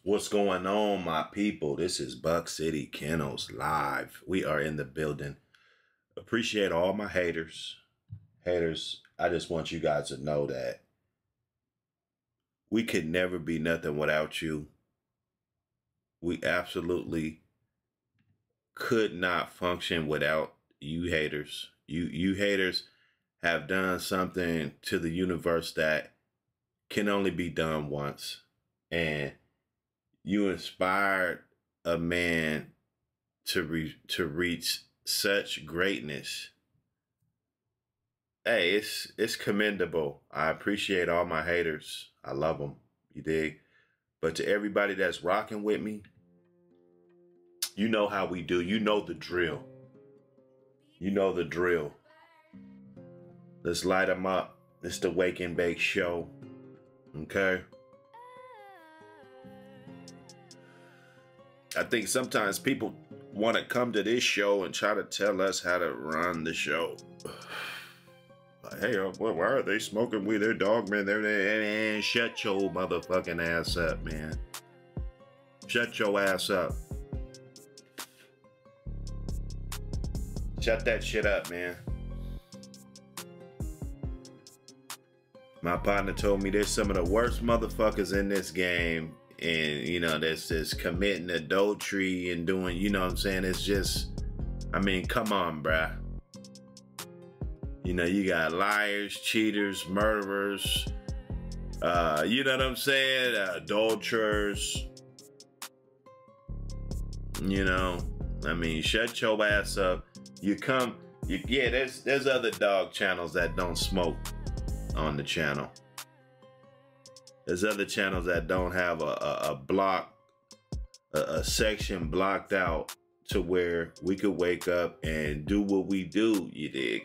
What's going on, my people? This is Buck City Kennels live. We are in the building. Appreciate all my haters. Haters, I just want you guys to know that we could never be nothing without you. We absolutely could not function without you haters. You haters have done something to the universe that can only be done once. And you inspired a man to reach such greatness. Hey, it's commendable. I appreciate all my haters. I love them. You dig? But to everybody that's rocking with me, you know how we do. You know the drill. You know the drill. Let's light them up. It's the Wake and Bake Show. Okay? I think sometimes people want to come to this show and try to tell us how to run the show. Like, hey, why are they smoking weed? They're dog men. Man, shut your motherfucking ass up, man. Shut your ass up. Shut that shit up, man. My partner told me there's some of the worst motherfuckers in this game. And, you know, that's just committing adultery and doing, you know what I'm saying? It's just, I mean, come on, bruh. You know, you got liars, cheaters, murderers, you know what I'm saying? Adulterers. You know, I mean, shut your ass up. Yeah, there's other dog channels that don't smoke on the channel. There's other channels that don't have a section blocked out to where we could wake up and do what we do, you dig?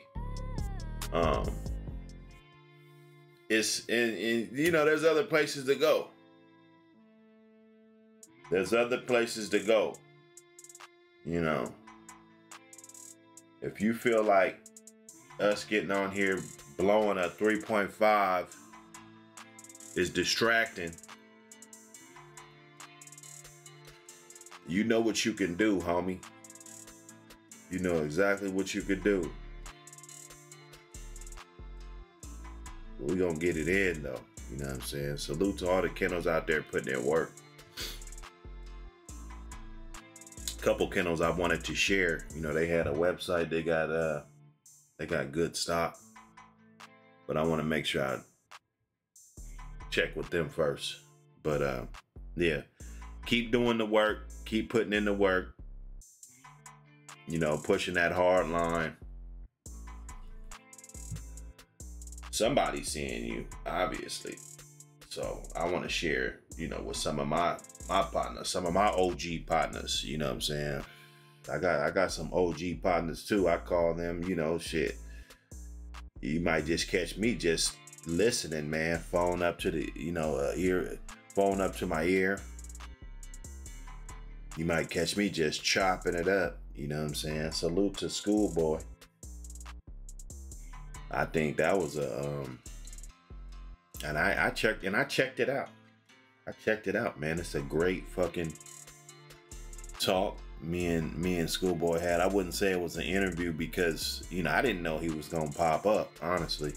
It's you know, there's other places to go. There's other places to go. You know, if you feel like us getting on here blowing a 3.5 is distracting, you know what you can do, homie. You know exactly what you could do. We're gonna get it in though. You know what I'm saying? Salute to all the kennels out there putting in work. Couple kennels I wanted to share. You know, they had a website, they got good stock. But I want to make sure I check with them first. But yeah, keep doing the work, keep putting in the work, you know, pushing that hard line. Somebody's seeing you, obviously. So I want to share, you know, with some of my partners, some of my OG partners, you know what I'm saying? I got some OG partners too. I call them, you know, shit. You might just catch me just listening, man. Phone up to the, you know, phone up to my ear. You might catch me just chopping it up. You know what I'm saying? Salute to Schoolboy. I think that was and I checked it out. I checked it out, man. It's a great fucking talk me and Schoolboy had. I wouldn't say it was an interview because, you know, I didn't know he was gonna pop up, honestly.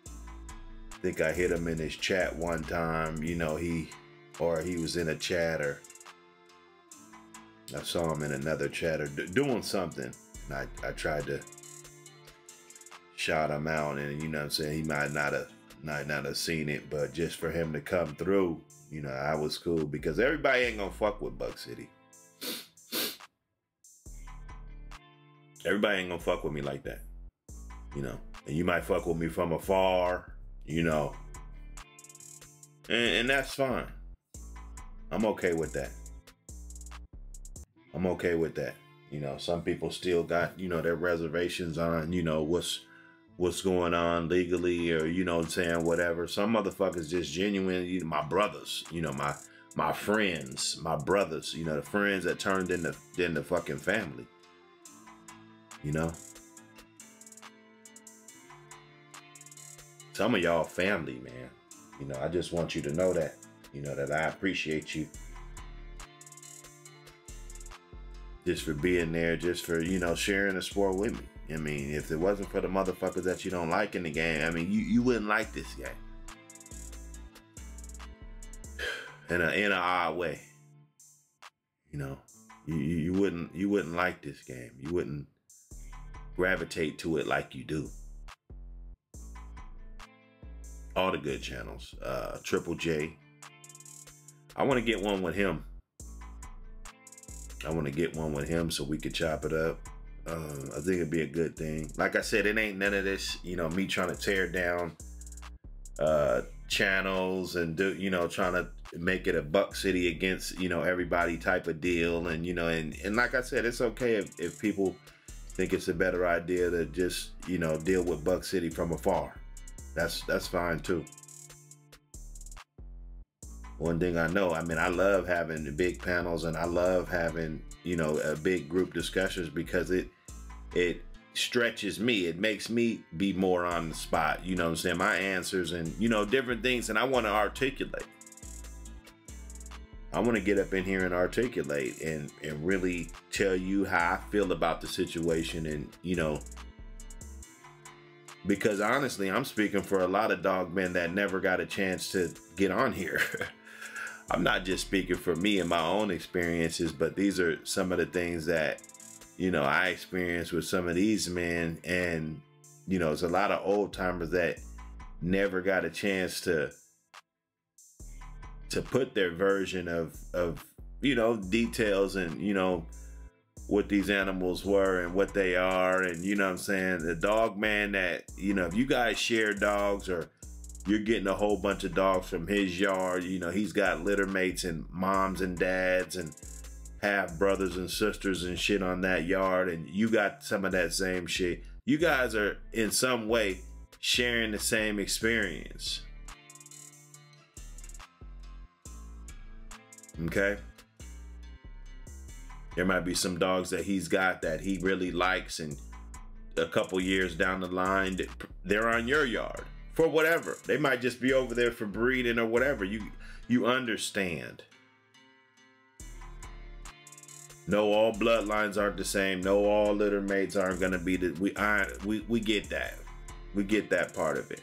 I think I hit him in his chat one time, you know, he was in a chat, or I saw him in another chat or doing something. And I tried to shout him out, and you know what I'm saying, he might not have seen it, but just for him to come through, you know, I was cool because everybody ain't gonna fuck with Buck City. Everybody ain't gonna fuck with me like that, you know. And you might fuck with me from afar, you know. And that's fine. I'm okay with that. I'm okay with that. You know, some people still got, you know, their reservations on, you know, what's going on legally, or, you know what I'm saying, whatever. Some motherfuckers just genuine, you know, my brothers, you know, my friends, my brothers, you know, the friends that turned into fucking family. You know? Some of y'all family, man. You know, I just want you to know that. You know, that I appreciate you. just for being there, just for, you know, sharing the sport with me. I mean, if it wasn't for the motherfuckers that you don't like in the game, I mean, you wouldn't like this game. In an odd way. You know, you wouldn't like this game. You wouldn't gravitate to it like you do. All the good channels. Triple J. I want to get one with him. I want to get one with him so we could chop it up. I think it'd be a good thing. Like I said, it ain't none of this, you know, me trying to tear down channels and do, you know, trying to make it a Buck City against, you know, everybody type of deal. And, you know, and like I said, it's okay if people think it's a better idea to just, you know, deal with Buck City from afar. That's fine too. One thing I know, I mean, I love having the big panels and I love having, you know, big group discussions because it stretches me. It makes me be more on the spot. You know what I'm saying? My answers and, you know, different things, and I want to articulate. I want to get up in here and articulate and really tell you how I feel about the situation. And, you know, because honestly, I'm speaking for a lot of dog men that never got a chance to get on here. I'm not just speaking for me and my own experiences, but these are some of the things that, you know, I experienced with some of these men. And, you know, there's a lot of old timers that never got a chance to put their version of, you know, details and, you know, what these animals were and what they are. And, you know what I'm saying? The dog man that, you know, if you guys share dogs or you're getting a whole bunch of dogs from his yard, you know, he's got litter mates and moms and dads and half brothers and sisters and shit on that yard, and you got some of that same shit. You guys are in some way sharing the same experience. Okay? There might be some dogs that he's got that he really likes, and a couple years down the line, they're on your yard for whatever. They might just be over there for breeding or whatever. You understand. No, all bloodlines aren't the same. No, all litter mates aren't gonna be the. We get that. We get that part of it.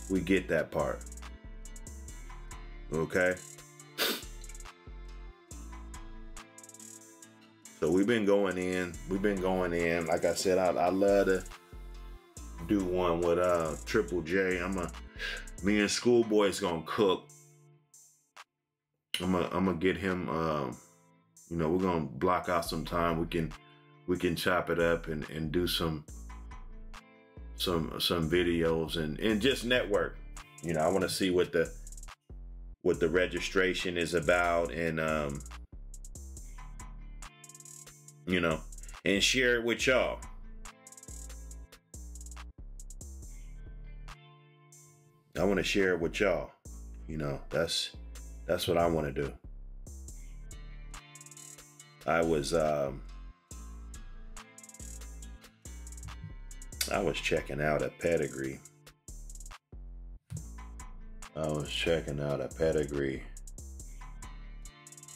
We get that part. Okay. So we've been going in. Like I said, I love to do one with Triple J. Me and Schoolboy's gonna cook. I'm gonna get him. You know, we're gonna block out some time. We can chop it up and do some videos and just network. You know, I want to see what the registration is about, and you know, and share it with y'all. I want to share it with y'all. You know, that's what I want to do. I was checking out a pedigree.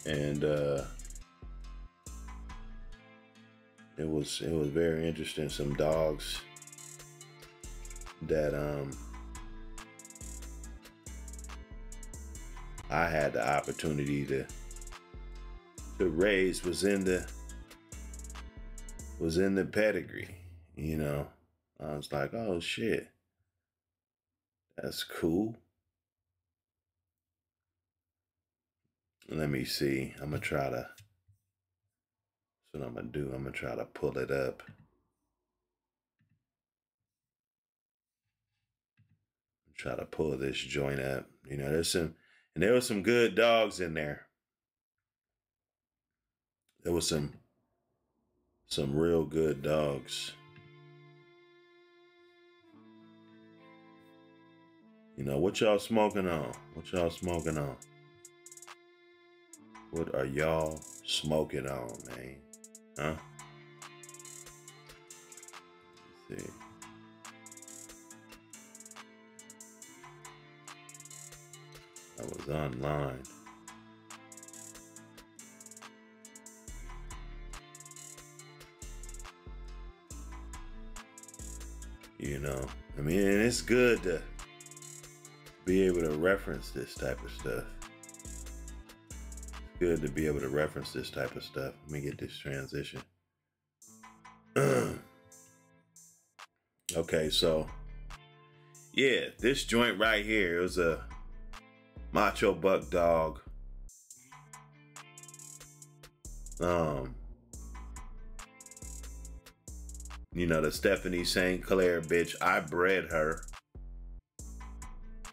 And it was very interesting. Some dogs that I had the opportunity to raise was in the pedigree. You know, I was like, oh shit, that's cool. Let me see. I'm gonna try to. That's what I'm gonna do. I'm gonna try to pull it up. Try to pull this joint up. You know, there was some good dogs in there. There was some real good dogs. You know, what y'all smoking on? What y'all smoking on? What are y'all smoking on, man? Huh? Let's see. I was online. You know, I mean, and it's good to be able to reference this type of stuff. It's good to be able to reference this type of stuff. Let me get this transition. Okay, so yeah, this joint right here, it was a Machobuck dog. You know, the Stephanie St. Clair bitch, I bred her.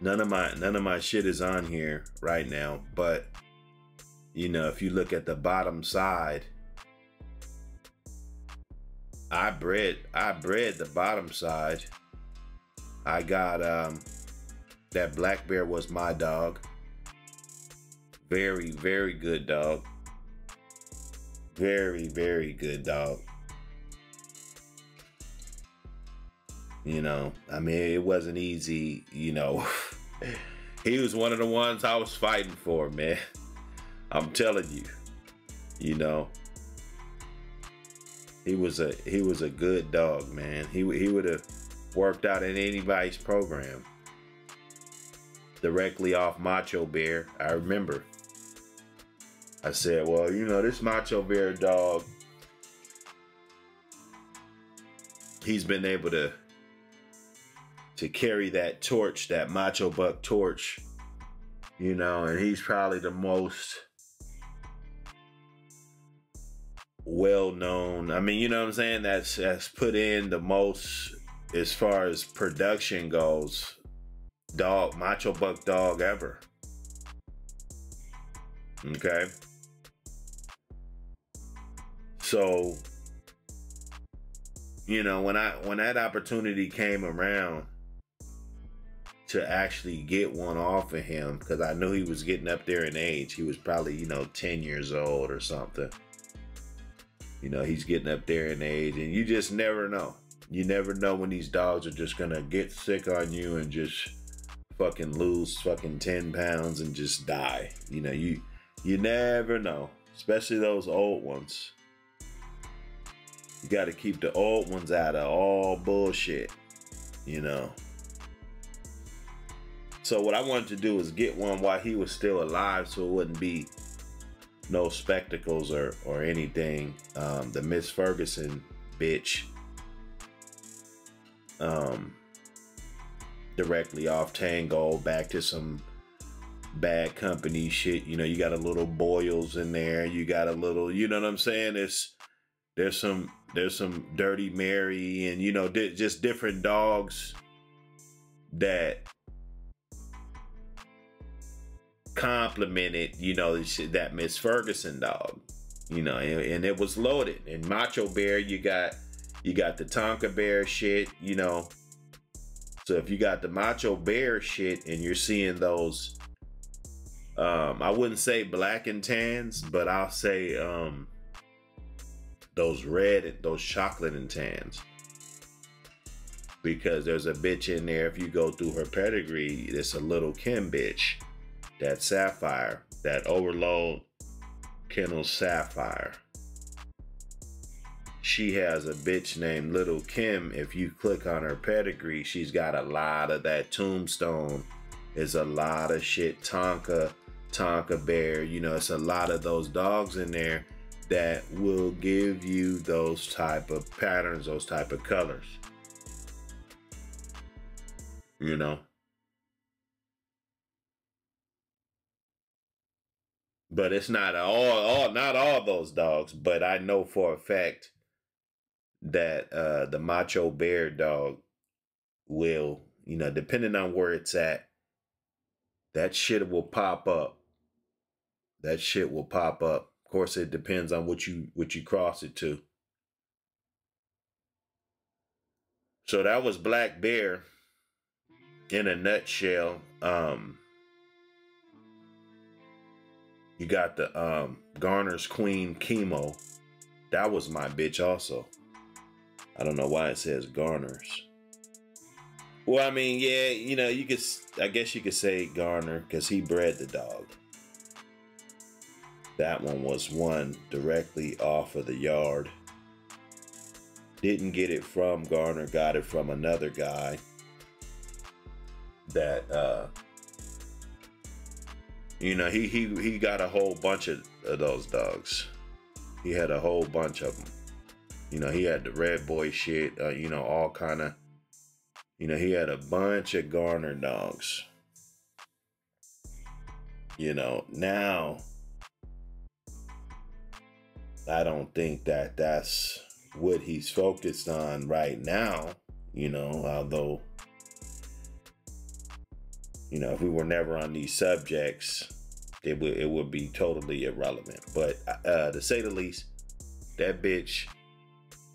None of my shit is on here right now, but you know, if you look at the bottom side, I bred the bottom side. I got that black bear was my dog. Very, very good dog. Very, very good dog. You know, I mean, it wasn't easy, you know. He was one of the ones I was fighting for, man. I'm telling you, you know. He was a good dog, man. He would have worked out in anybody's program. Directly off Macho Bear, I remember. I said, well, you know, this Macho Bear dog, he's been able to carry that torch, that Machobuck torch, you know, and he's probably the most well-known. I mean, you know what I'm saying? That's put in the most as far as production goes, dog, Machobuck dog ever. Okay. So, you know, when that opportunity came around to actually get one off of him, because I knew he was getting up there in age. He was probably, you know, 10 years old or something. You know, he's getting up there in age, and you just never know. You never know when these dogs are just gonna get sick on you and just fucking lose fucking 10 pounds and just die. You know, you never know, especially those old ones. You got to keep the old ones out of all bullshit, you know. So what I wanted to do was get one while he was still alive, so it wouldn't be no spectacles or anything. The Miss Ferguson bitch, directly off Tango, back to some Bad Company shit. You know, you got a little Boyles in there. You got a little, you know what I'm saying? There's some Dirty Mary, and you know, just different dogs that complimented, you know, that Miss Ferguson dog, you know, and it was loaded. And Macho Bear, you got the Tonka Bear shit, you know. So if you got the Macho Bear shit and you're seeing those, I wouldn't say black and tans, but I'll say those red and those chocolate and tans. Because there's a bitch in there, if you go through her pedigree, it's a little Kim bitch. That Sapphire, that Overload Kennels Sapphire. She has a bitch named Little Kim. If you click on her pedigree, she's got a lot of that Tombstone. There's a lot of shit, Tonka Bear. You know, it's a lot of those dogs in there that will give you those type of patterns, those type of colors. You know? But it's not not all those dogs, but I know for a fact that the Macho Bear dog will, you know, depending on where it's at, that shit will pop up. That shit will pop up. Of course, it depends on what you cross it to. So that was Black Bear in a nutshell. You got the Garner's Queen Chemo. That was my bitch also. I don't know why it says Garner's. Well, I mean, yeah, you know, I guess you could say Garner because he bred the dog. That one was one directly off of the yard. Didn't get it from Garner, got it from another guy that you know, he got a whole bunch of those dogs. He had a whole bunch of them. You know, he had the red boy shit, you know, all kind of, you know, he had a bunch of Garner dogs. You know, now I don't think that that's what he's focused on right now, you know, although, you know, if we were never on these subjects, it would be totally irrelevant. But to say the least, that bitch,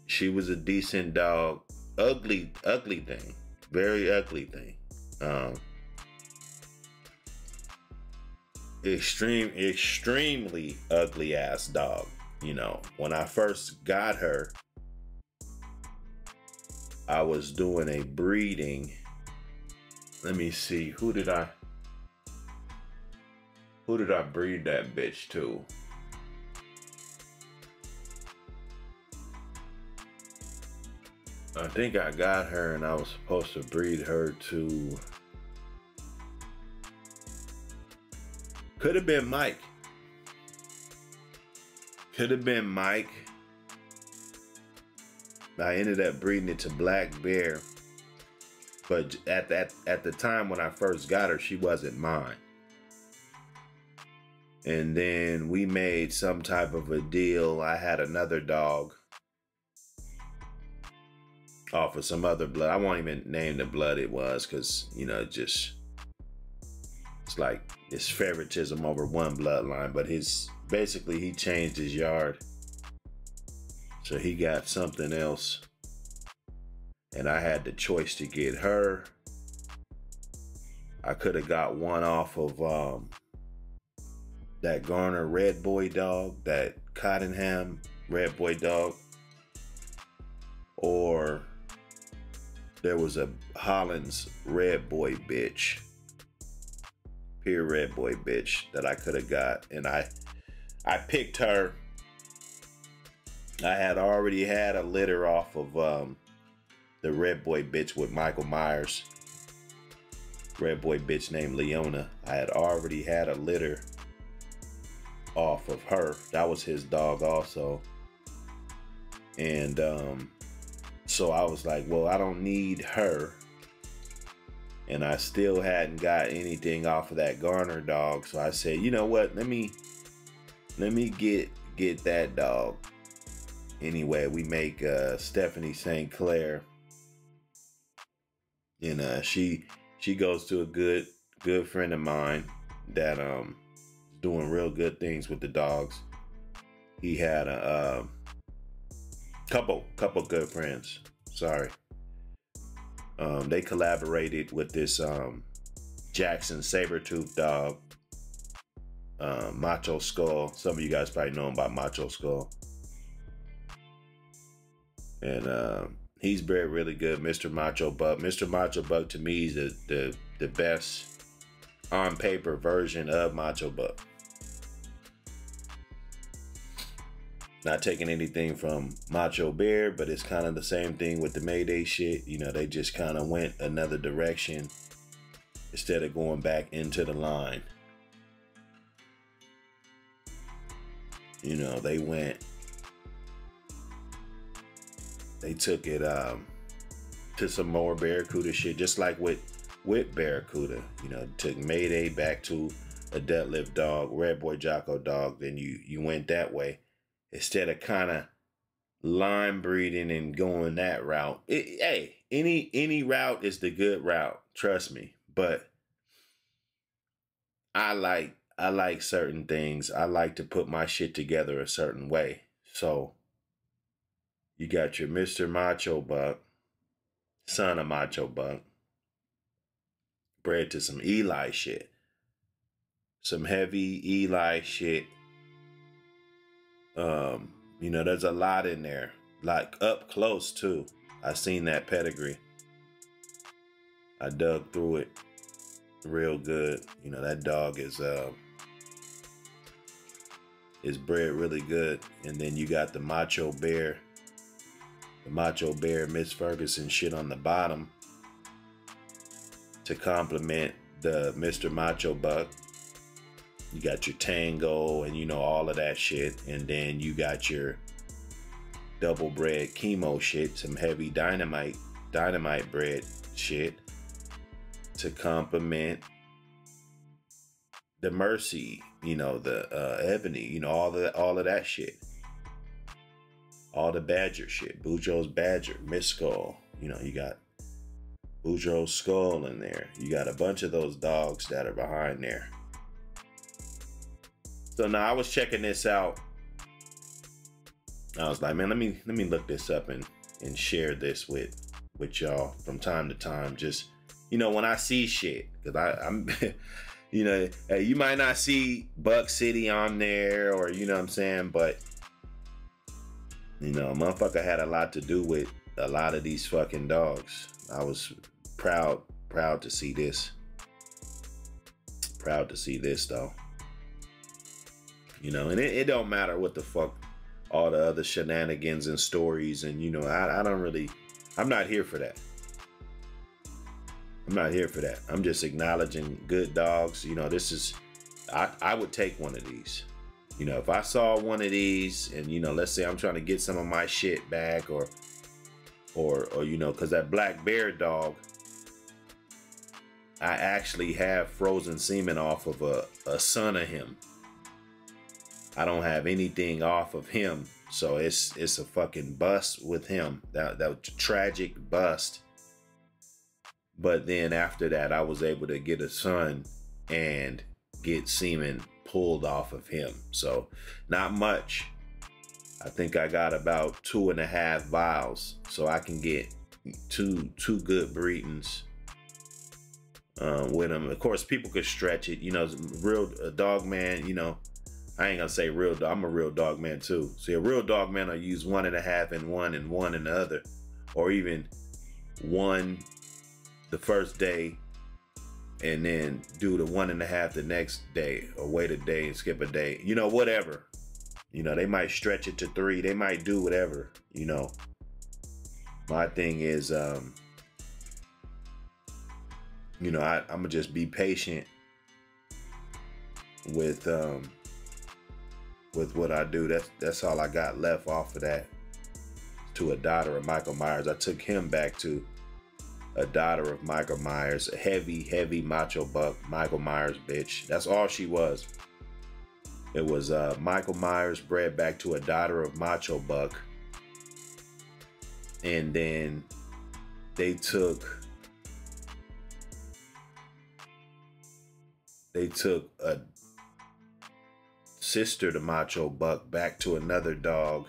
she was a decent dog. Ugly thing. Very ugly thing. Extremely ugly ass dog. You know, when I first got her, I was doing a breeding. Let me see, who did I breed that bitch to? I think I got her and I was supposed to breed her to, could have been Mike. Could have been Mike. I ended up breeding it to Black Bear. But at the time when I first got her, she wasn't mine. And then we made some type of a deal. I had another dog off of some other blood. I won't even name the blood it was because, you know, it's like it's favoritism over one bloodline. But basically he changed his yard. So he got something else. And I had the choice to get her. I could have got one off of that Garner Red Boy dog, that Cottenham Red Boy dog. Or there was a Holland's Red Boy bitch. Pure Red Boy bitch that I could have got. And I picked her. I had already had a litter off of the Red Boy bitch with Michael Myers. Red Boy bitch named Leona. I had already had a litter off of her. That was his dog also. And so I was like, well, I don't need her. And I still hadn't got anything off of that Garner dog. So I said, you know what? Let me get that dog. Anyway, we make Stephanie St. Clair. And she goes to a good friend of mine that doing real good things with the dogs. He had a couple good friends. Sorry. They collaborated with this Jackson Sabertooth dog, Macho Skull. Some of you guys probably know him by Macho Skull. And he's bred really good, Mr. Machobuck. Mr. Machobuck to me is the best on paper version of Machobuck. Not taking anything from Macho Bear, but it's kind of the same thing with the Mayday shit. You know, they just kind of went another direction instead of going back into the line. You know, they took it to some more Barracuda shit, just like with Barracuda. You know, took Mayday back to a deadlift dog, Red Boy Jocko dog, then you went that way. Instead of kind of line breeding and going that route. Hey, any route is the good route, trust me. But I like certain things. I like to put my shit together a certain way. So you got your Mr. Machobuck, son of Machobuck, bred to some Eli shit. Some heavy Eli shit. You know, there's a lot in there, like up close too. I seen that pedigree. I dug through it real good. You know, that dog is bred really good. And then you got the Macho Bear The Macho Bear, Miss Ferguson shit on the bottom to complement the Mr. Machobuck. You got your Tango and, you know, all of that shit. And then you got your double bred chemo shit, some heavy dynamite bread shit to complement the Mercy, you know, the Ebony, you know, all of that shit. All the Badger shit. Bujo's Badger, Miss Skull. You know, you got Bujo's Skull in there. You got a bunch of those dogs that are behind there. So now I was checking this out. I was like, man, let me look this up and share this with y'all from time to time. Just, you know, when I see shit, because I'm you know, you might not see Buck City on there, or, you know what I'm saying, but, you know, a motherfucker had a lot to do with a lot of these fucking dogs. I was proud to see this. Proud to see this, though. You know, and it don't matter what the fuck all the other shenanigans and stories, and, you know, I'm not here for that. I'm not here for that. I'm just acknowledging good dogs. You know, I would take one of these. You know, if I saw one of these and, you know, let's say I'm trying to get some of my shit back or you know, because that black bear dog, I actually have frozen semen off of a son of him. I don't have anything off of him, so it's a fucking bust with him. That was a tragic bust. But then after that, I was able to get a son and get semen pulled off of him. So not much. I think I got about 2.5 vials, so I can get two good breedings with them. Of course, people could stretch it. You know, real dog man. You know, I ain't gonna say real dog. I'm a real dog man too. See, a real dog man will use 1.5 in one and 1 in the other, or even 1 the first day and then do the 1.5 the next day, or wait a day and skip a day. You know, whatever. You know, they might stretch it to 3. They might do whatever, you know. My thing is, you know, I'm gonna just be patient with what I do. That's all I got left off of that. To a daughter of Michael Myers. I took him back to a daughter of Michael Myers, a heavy macho buck, Michael Myers bitch. That's all she was. It was Michael Myers bred back to a daughter of Machobuck. And then they took a sister to Machobuck back to another dog.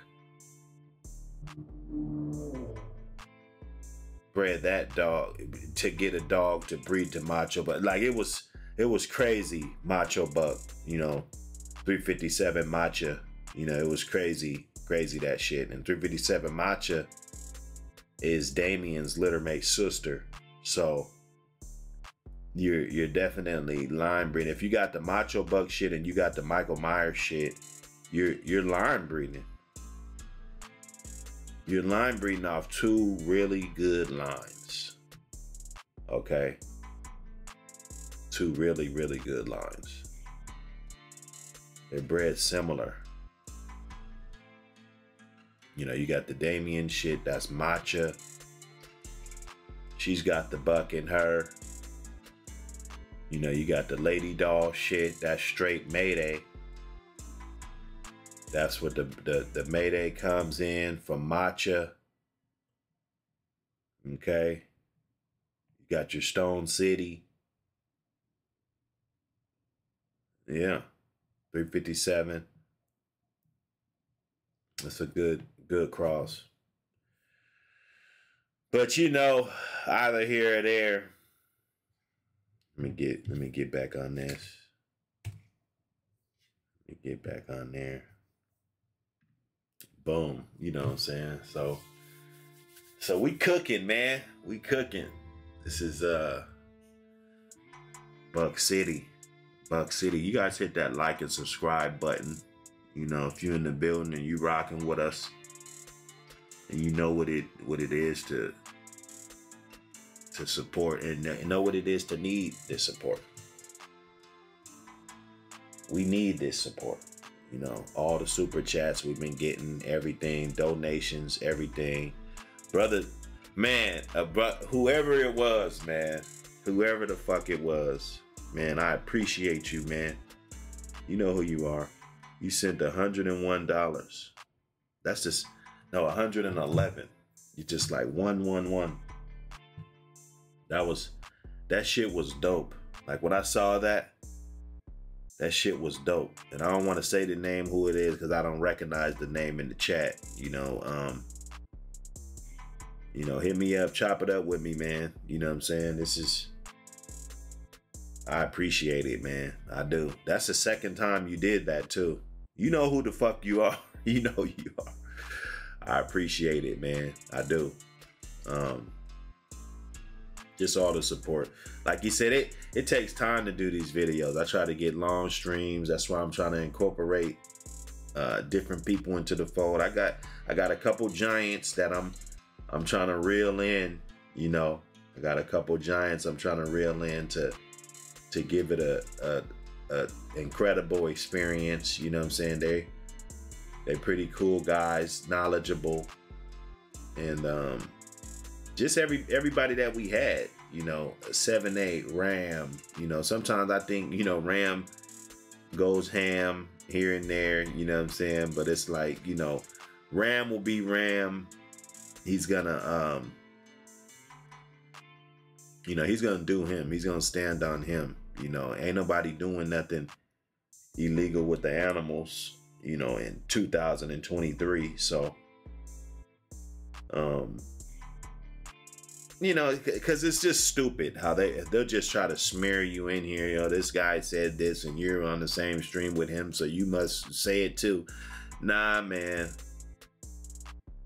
Bred that dog to get a dog to breed to Machobuck. Like, it was crazy. Machobuck, you know, 357 Matcha, you know, it was crazy that shit. And 357 Matcha is Damien's littermate sister, so you're definitely line breeding. If you got the Machobuck shit and you got the Michael Myers shit, you're line breeding. You're line breeding off 2 really good lines. Okay, 2 really good lines. They're bred similar. You know, you got the Damien shit, that's Matcha. She's got the buck in her. You know, you got the Lady Doll shit, that's straight Mayday. That's what the Mayday comes in from Matcha. Okay. You got your Stone City. Yeah. 357. That's a good cross. But, you know, either here or there. Let me get back on this. Let me get back on there. Boom. You know what I'm saying? So we cooking, man. We cooking. This is Buck City. Buck City. You guys hit that like and subscribe button. You know, if you're in the building and you rocking with us, and you know what it is to support, and know what it is to need this support. We need this support. You know, all the super chats we've been getting, everything, donations, everything. Brother, man, whoever it was, man, whoever the fuck it was, man, I appreciate you, man. You know who you are. You sent $101. That's just, no, 111. You just like 111. That shit was dope. Like when I saw that shit was dope. And I don't want to say the name who it is because I don't recognize the name in the chat. You know, hit me up, chop it up with me, man. You know what I'm saying? I appreciate it, man. I do. That's the second time you did that too. You know who the fuck you are. You know who you are. I appreciate it, man. I do. Just all the support. Like you said, it takes time to do these videos. I try to get long streams. That's why I'm trying to incorporate different people into the fold. I got a couple giants that I'm trying to reel in, you know. I got a couple giants I'm trying to reel in to give it a incredible experience. You know what I'm saying? They're pretty cool guys, knowledgeable, and just everybody that we had, you know, 7-8, Ram, you know, sometimes I think, you know, Ram goes ham here and there, you know what I'm saying? But it's like, you know, Ram will be Ram. He's gonna, you know, he's gonna do him. He's gonna stand on him. You know, ain't nobody doing nothing illegal with the animals, you know, in 2023. So, you know, because it's just stupid how they'll just try to smear you in here. You know, this guy said this and you're on the same stream with him, so you must say it too. Nah, man.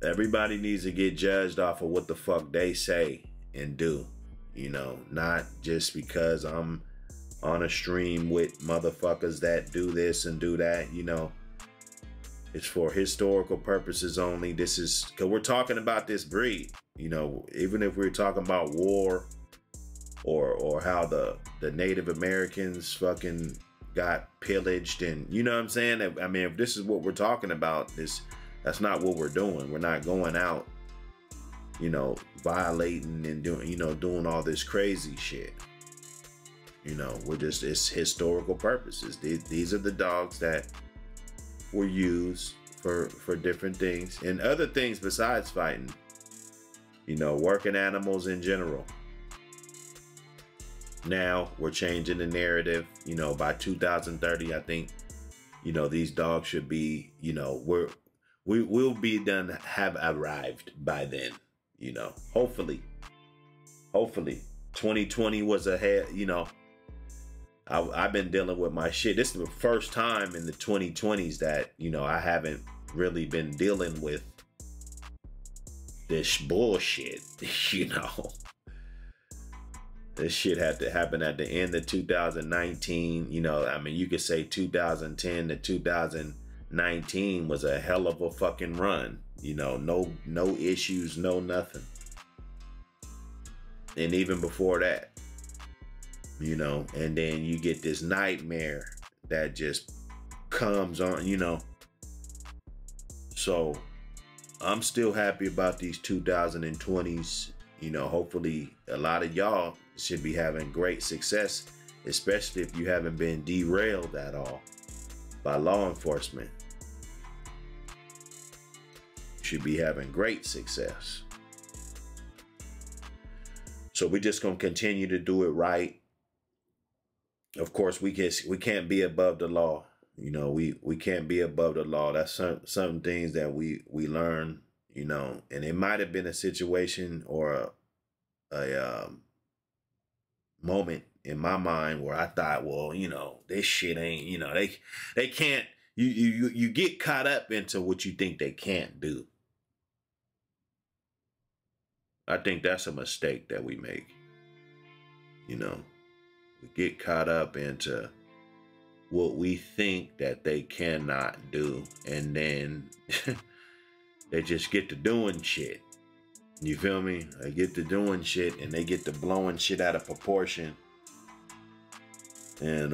Everybody needs to get judged off of what the fuck they say and do. You know, not just because I'm on a stream with motherfuckers that do this and do that. You know, it's for historical purposes only. This is because we're talking about this breed. You know, even if we're talking about war or how the Native Americans fucking got pillaged, and you know what I'm saying? I mean, if this is what we're talking about, that's not what we're doing. We're not going out, you know, violating and doing all this crazy shit. You know, it's historical purposes. These are the dogs that were used for different things and other things besides fighting. You know, working animals in general. Now we're changing the narrative. You know, by 2030, I think, you know, these dogs should be, you know, we will be done, have arrived by then. You know, hopefully 2020 was ahead. You know, I've been dealing with my shit. This is the first time in the 2020s that, you know, I haven't really been dealing with this bullshit. You know, this shit had to happen at the end of 2019. You know, I mean, you could say 2010 to 2019 was a hell of a fucking run. You know, no issues, no nothing. And even before that, you know, and then you get this nightmare that just comes on, you know. So I'm still happy about these 2020s. You know, hopefully a lot of y'all should be having great success, especially if you haven't been derailed at all by law enforcement. You should be having great success. So we're just going to continue to do it right. Of course, we can't be above the law. You know, we can't be above the law. That's some things that we learn, you know, and it might have been a situation or a moment in my mind where I thought, well, you know, this shit ain't, you know, they can't, you get caught up into what you think they can't do. I think that's a mistake that we make. You know, we get caught up into what we think that they cannot do. And then They just get to doing shit. You feel me? They get to doing shit and they get to blowing shit out of proportion. And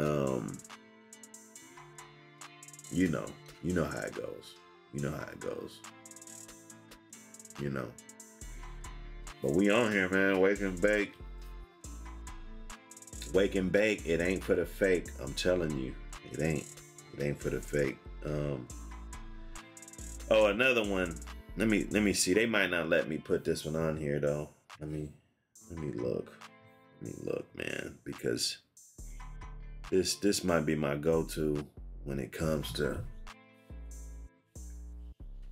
you know how it goes. You know how it goes. You know. But we on here, man. Wake and bake. Wake and bake. It ain't for the fake. I'm telling you. It ain't. It ain't for the fake. Oh, another one. Let me see. They might not let me put this one on here though. Let me look. Let me look, man, because this might be my go-to when it comes to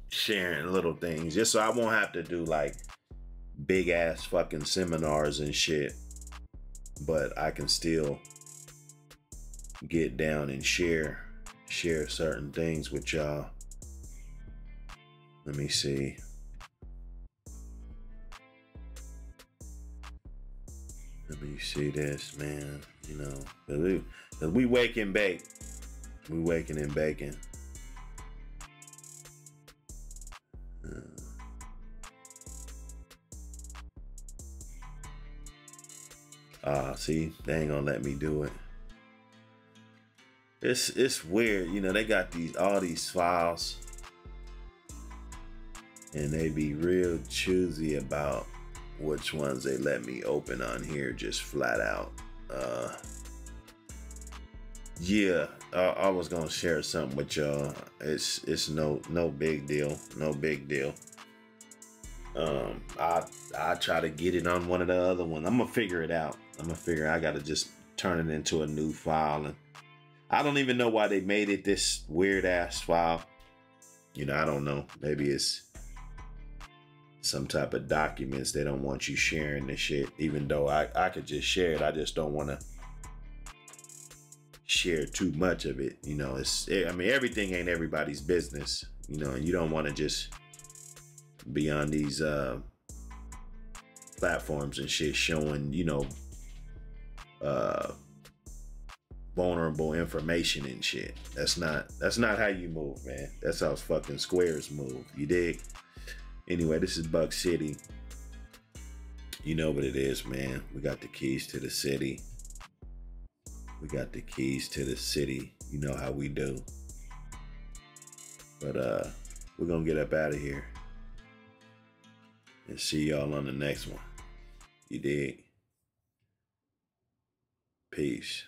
sharing little things, just so I won't have to do like big ass fucking seminars and shit, but I can still get down and share certain things with y'all. Let me see. Let me see this, man. You know, cause we wake and bake. We waking and baking. See, they ain't gonna let me do it. It's weird, you know. They got all these files, and they be real choosy about which ones they let me open on here, just flat out. Yeah, I was gonna share something with y'all. It's no big deal, no big deal. I try to get it on one of the other ones. I'm gonna figure it out. I gotta just turn it into a new file, and I don't even know why they made it this weird ass file. You know, I don't know. Maybe it's some type of documents they don't want you sharing this shit, even though I could just share it. I just don't want to share too much of it. You know, I mean, everything ain't everybody's business, you know, and you don't want to just be on these platforms and shit showing, you know, vulnerable information and shit. That's not how you move, man. That's how fucking squares move. You dig? Anyway, this is Buck City. You know what it is, man. We got the keys to the city. We got the keys to the city. You know how we do. But we're gonna get up out of here and see y'all on the next one. You dig? Peace.